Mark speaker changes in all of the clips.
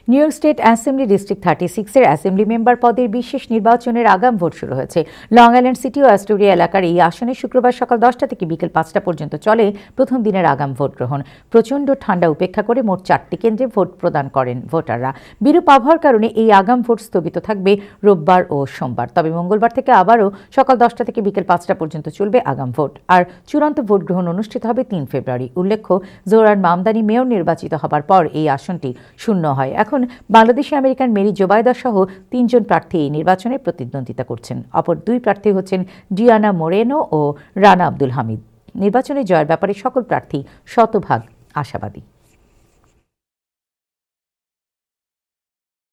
Speaker 1: New York state assembly district 36-এর assembly member পদের বিশেষ নির্বাচনের আগাম ভোট শুরু হয়েছে। লং আইল্যান্ড সিটি ও অ্যাস্টোরিয়া এলাকার এই আসনে শুক্রবার সকাল 10টা থেকে বিকেল 5টা পর্যন্ত চলে প্রথম দিনের আগাম ভোট গ্রহণ। প্রচণ্ড ঠান্ডা উপেক্ষা করে মোট 4টি কেন্দ্রে ভোট প্রদান করেন ভোটাররা। বিরূপ আবহাওয়ার কারণে এই আগাম ভোট স্থগিত থাকবে রোববার ও সোমবার। তবে মঙ্গলবার থেকে আবারও সকাল 10টা থেকে বিকেল 5টা পর্যন্ত চলবে আগাম ভোট। আর চূড়ান্ত ভোট গ্রহণ অনুষ্ঠিত হবে 3 ফেব্রুয়ারি। উল্লেখ্য, জোহরান মামদানি মেয়র নির্বাচিত হবার পর এই আসনটি শূন্য হয়। এখন বাংলাদেশি আমেরিকান মেরি জোবায়দা সহ 3 জন প্রার্থী এই নির্বাচনে প্রতিদ্বন্দ্বিতা করছেন। অপর 2 প্রার্থী হচ্ছেন ডিয়ানা মোরেনো ও রানা আব্দুল হামিদ। নির্বাচনে জয়ের ব্যাপারে সকল প্রার্থী শতভাগ আশাবাদী।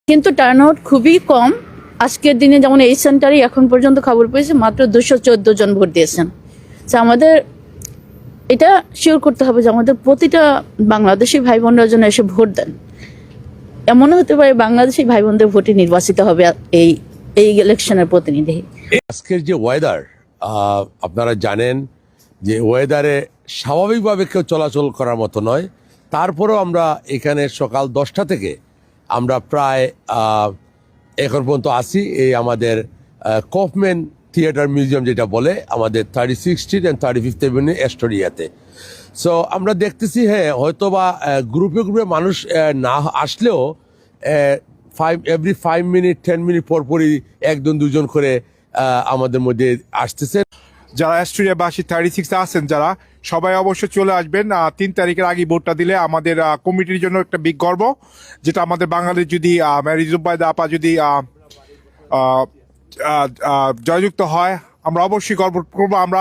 Speaker 2: কিন্তু টার্নআউট খুবই কম। আজকের দিনে যেমন এই সেন্টারে এখন পর্যন্ত খবর পেয়েছে মাত্র 214 জন ভোট দিয়েছেন। আমাদের এটা শিওর করতে হবে যে আমাদের প্রতিটা বাংলাদেশি ভাই বোনরা যেন এসে ভোট দেন। এমনও হতে পারে বাংলাদেশি ভাই বোনদের ভোটে নির্বাচিত হবে এই ইলেকশনের প্রতিনিধি।
Speaker 3: আজকের যে ওয়েদার, আপনারা জানেন যে ওয়েদারে স্বাভাবিকভাবে কেউ চলাচল করার মতো নয়। তারপরেও আমরা এখানে সকাল 10টা থেকে আমরা প্রায় এখন পর্যন্ত আসি এই আমাদের কফম্যান থিয়েটার মিউজিয়াম যেটা বলে আমাদের 36 স্ট্রিট অ্যান্ড 35th এভিনিউ অ্যাস্টোরিয়াতে। সো আমরা দেখতেছি হয়তোবা গ্রুপে গ্রুপে মানুষ না আসলেও এভরি 5 মিনিট 10 মিনিট পরপরই 1-2 জন করে আমাদের মধ্যে আসতেছে।
Speaker 4: যারা অ্যাস্টোরিয়াবাসী 36 আছেন যারা সবাই অবশ্যই চলে আসবেন। 3 তারিখের আগে ভোটটা দিলে আমাদের কমিটির জন্য একটা বিগ গর্ব, যেটা আমাদের বাঙালির যদি মেরি জোবায়দা আপা যদি জয়যুক্ত হয় আমরা অবশ্যই গর্ব করবো। আমরা